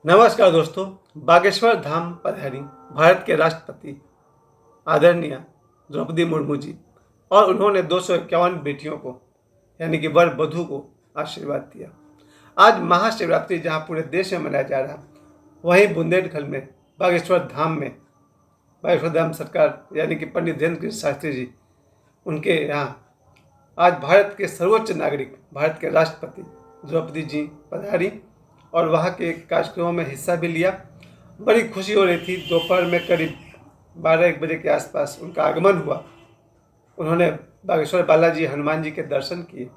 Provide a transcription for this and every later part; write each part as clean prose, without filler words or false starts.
नमस्कार दोस्तों। बागेश्वर धाम पधारी भारत के राष्ट्रपति आदरणीय द्रौपदी मुर्मू जी और उन्होंने 251 बेटियों को यानी कि वर वधू को आशीर्वाद दिया। आज महाशिवरात्रि जहां पूरे देश में मनाया जा रहा, वहीं बुंदेलखंड में बागेश्वर धाम सरकार यानी कि पंडित धीरेन्द्र कृष्ण शास्त्री जी, उनके यहाँ आज भारत के सर्वोच्च नागरिक, भारत के राष्ट्रपति द्रौपदी जी पधारी और वहाँ के कार्यक्रमों में हिस्सा भी लिया। बड़ी खुशी हो रही थी। दोपहर में करीब 12-1 बजे के आसपास उनका आगमन हुआ। उन्होंने बागेश्वर बालाजी हनुमान जी के दर्शन किए।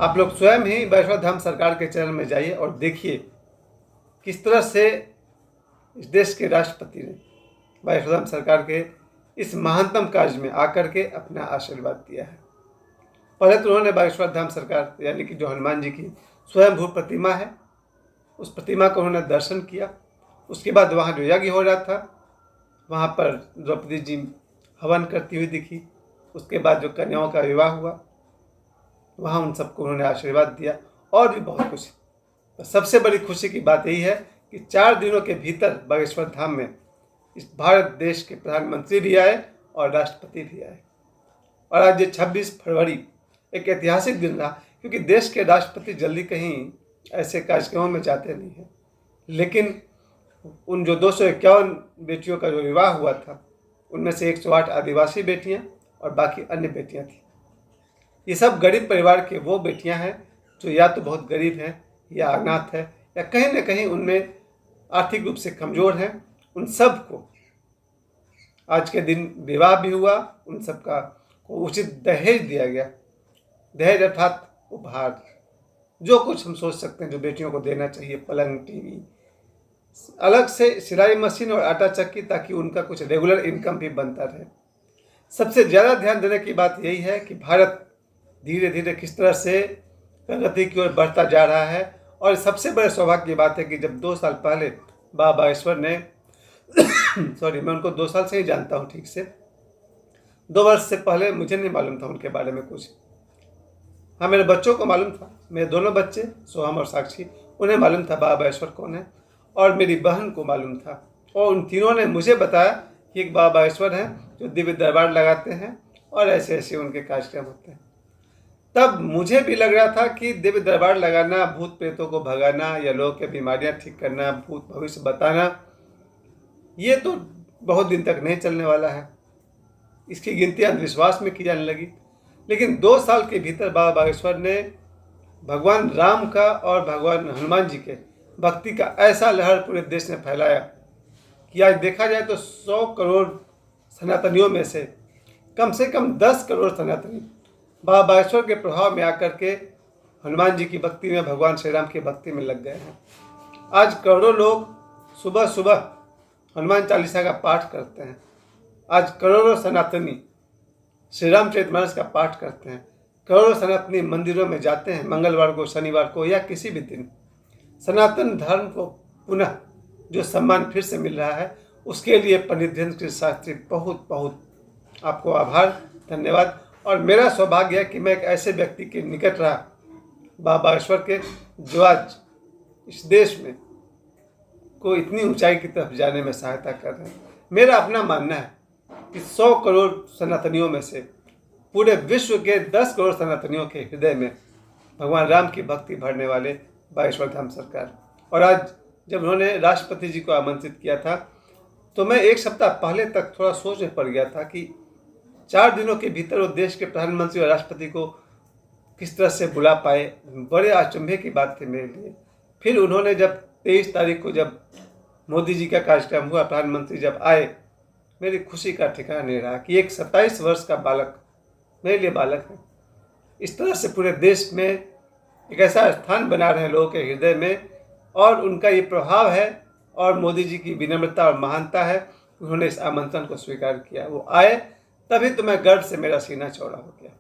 आप लोग स्वयं ही बागेश्वर धाम सरकार के चैनल में जाइए और देखिए किस तरह से इस देश के राष्ट्रपति ने बागेश्वर धाम सरकार के इस महानतम कार्य में आकर के अपना आशीर्वाद दिया है। पहले तो उन्होंने बागेश्वर धाम सरकार यानी कि जो हनुमान जी की स्वयंभू प्रतिमा है, उस प्रतिमा को उन्होंने दर्शन किया। उसके बाद वहाँ जो यज्ञ हो रहा था, वहाँ पर द्रौपदी जी हवन करती हुई दिखी। उसके बाद जो कन्याओं का विवाह हुआ, वहाँ उन सबको उन्होंने आशीर्वाद दिया और भी बहुत कुछ। तो सबसे बड़ी खुशी की बात यही है कि 4 दिनों के भीतर बागेश्वर धाम में इस भारत देश के प्रधानमंत्री भी आए और राष्ट्रपति भी आए। और आज ये 26 फरवरी एक ऐतिहासिक दिन रहा, क्योंकि देश के राष्ट्रपति जल्दी कहीं ऐसे कार्यक्रमों में जाते नहीं हैं। लेकिन उन जो 251 बेटियों का जो विवाह हुआ था, उनमें से 108 आदिवासी बेटियां और बाकी अन्य बेटियां थीं। ये सब गरीब परिवार के वो बेटियां हैं जो या तो बहुत गरीब हैं या अनाथ है या कहीं ना कहीं उनमें आर्थिक रूप से कमज़ोर हैं। उन सब को आज के दिन विवाह भी हुआ। उन सब का उचित दहेज दिया गया। दहेज अर्थात उपहार, जो कुछ हम सोच सकते हैं जो बेटियों को देना चाहिए, पलंग, टीवी, अलग से सिलाई मशीन और आटा चक्की, ताकि उनका कुछ रेगुलर इनकम भी बनता रहे। सबसे ज़्यादा ध्यान देने की बात यही है कि भारत धीरे धीरे किस तरह से प्रगति की ओर बढ़ता जा रहा है। और सबसे बड़े सौभाग्य की बात है कि जब 2 साल पहले बाबा बागेश्वर ने मैं उनको 2 साल से ही जानता हूँ ठीक से। 2 वर्ष से पहले मुझे नहीं मालूम था उनके बारे में कुछ। हाँ, मेरे बच्चों को मालूम था, मेरे दोनों बच्चे सोहम और साक्षी, उन्हें मालूम था बाबा बागेश्वर कौन है, और मेरी बहन को मालूम था। और उन तीनों ने मुझे बताया कि एक बाबा बागेश्वर हैं जो दिव्य दरबार लगाते हैं और ऐसे ऐसे उनके कार्यक्रम होते हैं। तब मुझे भी लग रहा था कि दिव्य दरबार लगाना, भूत प्रेतों को भगाना या लोगों की बीमारियां ठीक करना, भूत भविष्य बताना, ये तो बहुत दिन तक नहीं चलने वाला है। इसकी गिनती अंधविश्वास में की जाने लगी। लेकिन 2 साल के भीतर बाबा बागेश्वर ने भगवान राम का और भगवान हनुमान जी के भक्ति का ऐसा लहर पूरे देश में फैलाया कि आज देखा जाए तो 100 करोड़ सनातनियों में से कम 10 करोड़ सनातनी बाबा बागेश्वर के प्रभाव में आकर के हनुमान जी की भक्ति में, भगवान श्री राम की भक्ति में लग गए हैं। आज करोड़ों लोग सुबह सुबह हनुमान चालीसा का पाठ करते हैं। आज करोड़ों सनातनी श्री रामचरितमानस का पाठ करते हैं। करोड़ों सनातनी मंदिरों में जाते हैं मंगलवार को, शनिवार को या किसी भी दिन। सनातन धर्म को पुनः जो सम्मान फिर से मिल रहा है, उसके लिए पंडित धीरेन्द्र कृष्ण शास्त्री बहुत बहुत आपको आभार, धन्यवाद। और मेरा सौभाग्य है कि मैं एक ऐसे व्यक्ति के निकट रहा, बाबा बागेश्वर के, जो आज इस देश में को इतनी ऊंचाई की तरफ जाने में सहायता कर रहे हैं। मेरा अपना मानना है कि 100 करोड़ सनातनियों में से पूरे विश्व के 10 करोड़ सनातनियों के हृदय में भगवान राम की भक्ति भरने वाले बागेश्वर धाम सरकार। और आज जब उन्होंने राष्ट्रपति जी को आमंत्रित किया था, तो मैं 1 सप्ताह पहले तक थोड़ा सोच में पड़ गया था कि 4 दिनों के भीतर वो देश के प्रधानमंत्री और राष्ट्रपति को किस तरह से बुला पाए। बड़े अचंभे की बात थी मेरे लिए। फिर उन्होंने जब 23 तारीख को जब मोदी जी का कार्यक्रम हुआ, प्रधानमंत्री जब आए, मेरी खुशी का ठिकाना नहीं रहा कि एक 27 वर्ष का बालक मेरे लिए बालक है। इस तरह से पूरे देश में एक ऐसा स्थान बना रहे हैं लोगों के हृदय में, और उनका ये प्रभाव है और मोदी जी की विनम्रता और महानता है। उन्होंने इस आमंत्रण को स्वीकार किया, वो आए, तभी तो मैं गर्व से मेरा सीना चौड़ा हो गया।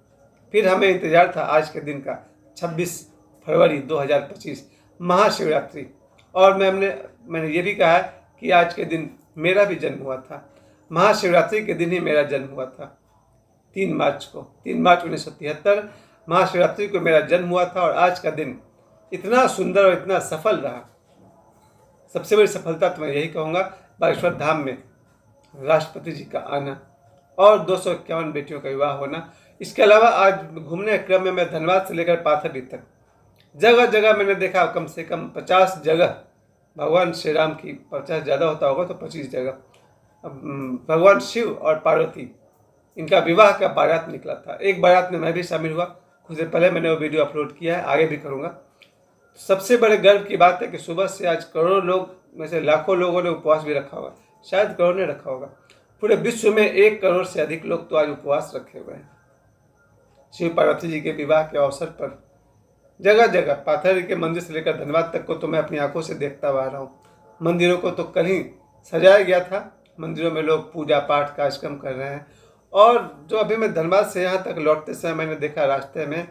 फिर हमें इंतजार था आज के दिन का, 26 फरवरी 2025 महाशिवरात्रि। और मैंने ये भी कहा कि आज के दिन मेरा भी जन्म हुआ था। महाशिवरात्रि के दिन ही मेरा जन्म हुआ था, 3 मार्च 1973 महाशिवरात्रि को मेरा जन्म हुआ था। और आज का दिन इतना सुंदर और इतना सफल रहा सबसे बड़ी सफलता तो मैं यही कहूँगा, बागेश्वर धाम में राष्ट्रपति जी का आना और 251 बेटियों का विवाह होना। इसके अलावा आज घूमने के क्रम में मैं धनबाद से लेकर पाथरी तक जगह जगह मैंने देखा, कम से कम 50 जगह भगवान श्री राम की, 50 ज़्यादा होता होगा तो 25 जगह भगवान शिव और पार्वती, इनका विवाह का बारात निकला था। एक बारात में मैं भी शामिल हुआ, कुछ देर पहले मैंने वो वीडियो अपलोड किया है, आगे भी करूँगा। सबसे बड़े गर्व की बात है कि सुबह से आज करोड़ों लोग में से लाखों लोगों ने उपवास भी रखा होगा, शायद करोड़ ने रखा होगा। पूरे विश्व में 1 करोड़ से अधिक लोग तो आज उपवास रखे हुए हैं। शिव पार्वती जी के विवाह के अवसर पर जगह जगह पाथरी के मंदिर से लेकर धनबाद तक को तो मैं अपनी आंखों से देखता हुआ आ रहा हूँ। मंदिरों को तो कल ही सजाया गया था, मंदिरों में लोग पूजा पाठ कार्यक्रम कर रहे हैं। और जो अभी मैं धनबाद से यहाँ तक लौटते समय मैंने देखा, रास्ते में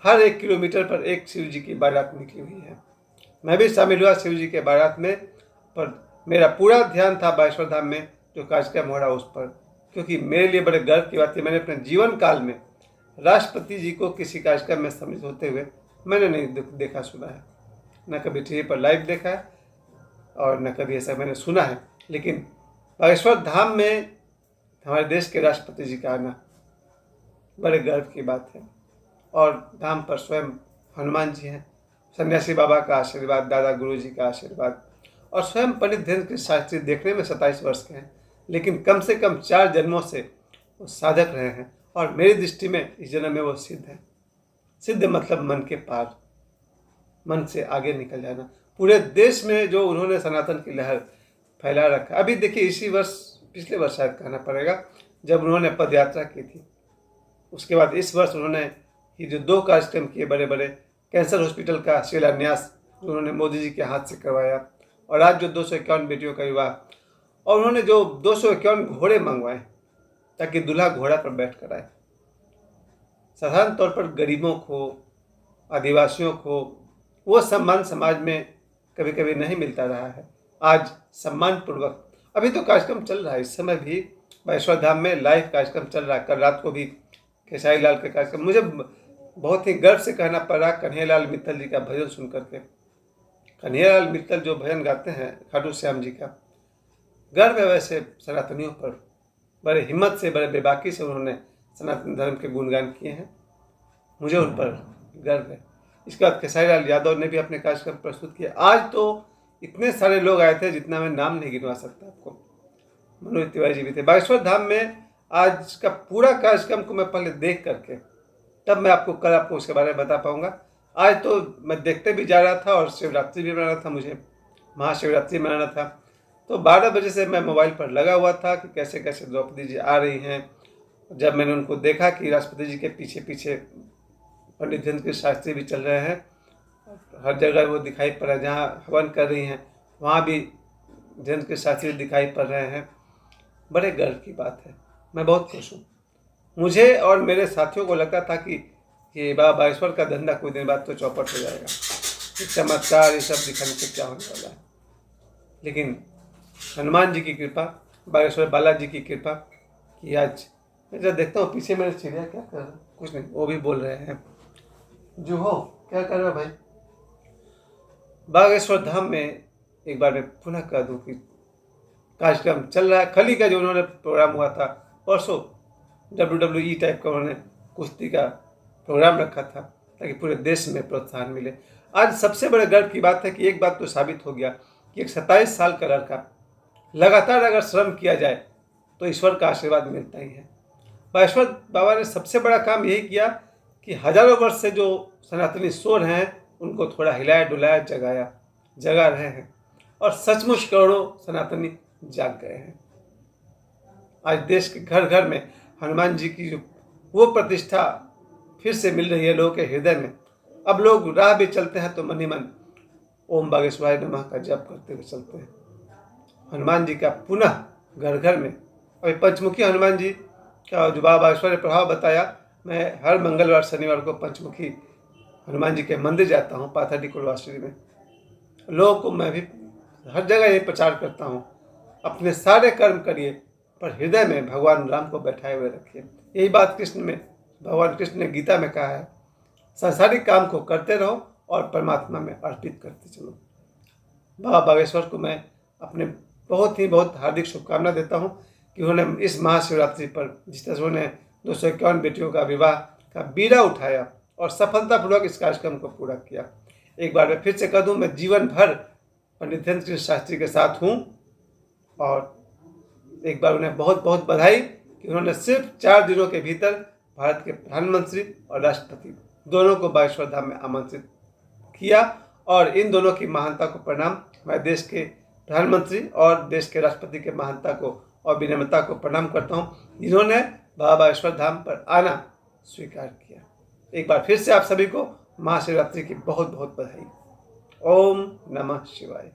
हर 1 किलोमीटर पर एक शिव जी की बारात निकली हुई है। मैं भी शामिल हुआ शिव जी के बारात में, पर मेरा पूरा ध्यान था बागेश्वर धाम में जो कार्यक्रम हो रहा उस पर, क्योंकि मेरे लिए बड़े गर्व की बात है, मैंने अपने जीवन काल में राष्ट्रपति जी को किसी कार्यक्रम में सम्मिलित होते हुए मैंने नहीं देखा सुना है। न कभी टीवी पर लाइव देखा है और न कभी ऐसा मैंने सुना है। लेकिन बागेश्वर धाम में हमारे देश के राष्ट्रपति जी का आना बड़े गर्व की बात है। और धाम पर स्वयं हनुमान जी हैं, सन्यासी बाबा का आशीर्वाद, दादा गुरु जी का आशीर्वाद, और स्वयं पंडित धीरेन्द्र शास्त्री देखने में 27 वर्ष के हैं, लेकिन कम से कम 4 जन्मों से वो साधक रहे हैं। और मेरी दृष्टि में इस जन्म में वो सिद्ध है। सिद्ध मतलब मन के पार, मन से आगे निकल जाना। पूरे देश में जो उन्होंने सनातन की लहर फैला रखा। अभी देखिए इसी वर्ष, पिछले वर्ष शायद कहना पड़ेगा, जब उन्होंने पद यात्रा की थी, उसके बाद इस वर्ष उन्होंने ये जो 2 कार्यक्रम किए बड़े बड़े, कैंसर हॉस्पिटल का शिलान्यास उन्होंने मोदी जी के हाथ से करवाया, और आज जो 251 बेटियों का विवाह, और उन्होंने जो 251 घोड़े मंगवाए ताकि दूल्हा घोड़ा पर बैठ कर आए। साधारण तौर पर गरीबों को, आदिवासियों को वो सम्मान समाज में कभी कभी नहीं मिलता रहा है। आज सम्मान पूर्वक, अभी तो कार्यक्रम चल रहा है, इस समय भी बागेश्वर धाम में लाइव कार्यक्रम चल रहा है। कल रात को भी खेसारी लाल का कार्यक्रम, मुझे बहुत ही गर्व से कहना पड़ा कन्हैयालाल मित्तल जी का भजन सुन करके। कन्हैयालाल मित्तल जो भजन गाते हैं खाटू श्याम जी का, गर्व है वैसे सनातनियों पर। बड़े हिम्मत से, बड़े बेबाकी से उन्होंने सनातन धर्म के गुणगान किए हैं, मुझे उन पर गर्व है। इसके बाद खेसारी लाल यादव ने भी अपने कार्यक्रम प्रस्तुत किए। आज तो इतने सारे लोग आए थे जितना मैं नाम नहीं गिनवा सकता आपको। मनोज तिवारी जी भी थे बागेश्वर धाम में। आज का पूरा कार्यक्रम को मैं पहले देख करके तब मैं आपको उसके बारे में बता पाऊंगा। आज तो मैं देखते भी जा रहा था और शिवरात्रि भी मनाना था, मुझे महाशिवरात्रि मनाना था, तो 12 बजे से मैं मोबाइल पर लगा हुआ था कि कैसे कैसे द्रौपदी जी आ रही हैं। जब मैंने उनको देखा कि राष्ट्रपति जी के पीछे पीछे पंडित धीरेन्द्र शास्त्री भी चल रहे हैं, हर जगह वो दिखाई पड़ रहा है, जहाँ हवन कर रही हैं वहाँ भी धीरेन्द्र शास्त्री दिखाई पड़ रहे हैं। बड़े गर्व की बात है, मैं बहुत खुश हूँ। मुझे और मेरे साथियों को लगता था कि ये बाबा बागेश्वर का धंधा कुछ दिन बाद तो चौपट हो जाएगा, चमत्कार ये सब दिखाने से क्या होने वाला है। लेकिन हनुमान जी की कृपा, बागेश्वर बालाजी की कृपा कि आज मैं जब देखता हूँ पीछे मेरे चिड़िया क्या कर रहा है, कुछ नहीं, वो भी बोल रहे हैं। जो हो क्या कर रहा है भाई। बागेश्वर धाम में एक बार मैं पुनः कह दूँ कि कार्यक्रम चल रहा है। खली का जो उन्होंने प्रोग्राम हुआ था परसों, WWE टाइप का उन्होंने कुश्ती का प्रोग्राम रखा था ताकि पूरे देश में प्रोत्साहन मिले। आज सबसे बड़े गर्व की बात है कि एक बात तो साबित हो गया कि एक 27 साल का लड़का लगातार अगर श्रम किया जाए तो ईश्वर का आशीर्वाद मिलता ही है। बागेश्वर बाबा ने सबसे बड़ा काम यही किया कि हजारों वर्ष से जो सनातनी सो रहे हैं उनको थोड़ा हिलाया डुलाया, जगा रहे हैं, और सचमुच करोड़ों सनातनी जाग गए हैं। आज देश के घर घर में हनुमान जी की जो वो प्रतिष्ठा फिर से मिल रही है लोगों के हृदय में। अब लोग राह भी चलते हैं तो मन ही मन ओम बागेश्वराय नमः का जप करते हुए चलते हैं। हनुमान जी का पुनः घर घर में, अभी पंचमुखी हनुमान जी का जो बाबा बागेश्वर ने प्रभाव बताया, मैं हर मंगलवार शनिवार को पंचमुखी हनुमान जी के मंदिर जाता हूँ पाथरी कुलवासी में। लोगों को मैं भी हर जगह ये प्रचार करता हूँ, अपने सारे कर्म करिए पर हृदय में भगवान राम को बैठाए हुए रखिए। यही बात भगवान कृष्ण ने गीता में कहा है, सांसारिक काम को करते रहो और परमात्मा में अर्पित करते चलो। बाबा बागेश्वर को मैं अपने बहुत हार्दिक शुभकामना देता हूँ कि उन्होंने इस महाशिवरात्रि पर जिस तरह से उन्होंने 251 बेटियों का विवाह का बीड़ा उठाया और सफलतापूर्वक इस कार्यक्रम को पूरा किया। एक बार मैं फिर से कह दूँ, मैं जीवन भर पंडित धीरेन्द्र कृष्ण शास्त्री के साथ हूँ और एक बार उन्हें बहुत बहुत बधाई कि उन्होंने सिर्फ 4 दिनों के भीतर भारत के प्रधानमंत्री और राष्ट्रपति दोनों को बागेश्वर धाम में आमंत्रित किया। और इन दोनों की महानता को प्रणाम। मैं देश के प्रधानमंत्री और देश के राष्ट्रपति के महानता को और विनम्रता को प्रणाम करता हूँ, जिन्होंने बाबा बागेश्वर धाम पर आना स्वीकार किया। एक बार फिर से आप सभी को महाशिवरात्रि की बहुत बहुत बधाई। ओम नमः शिवाय।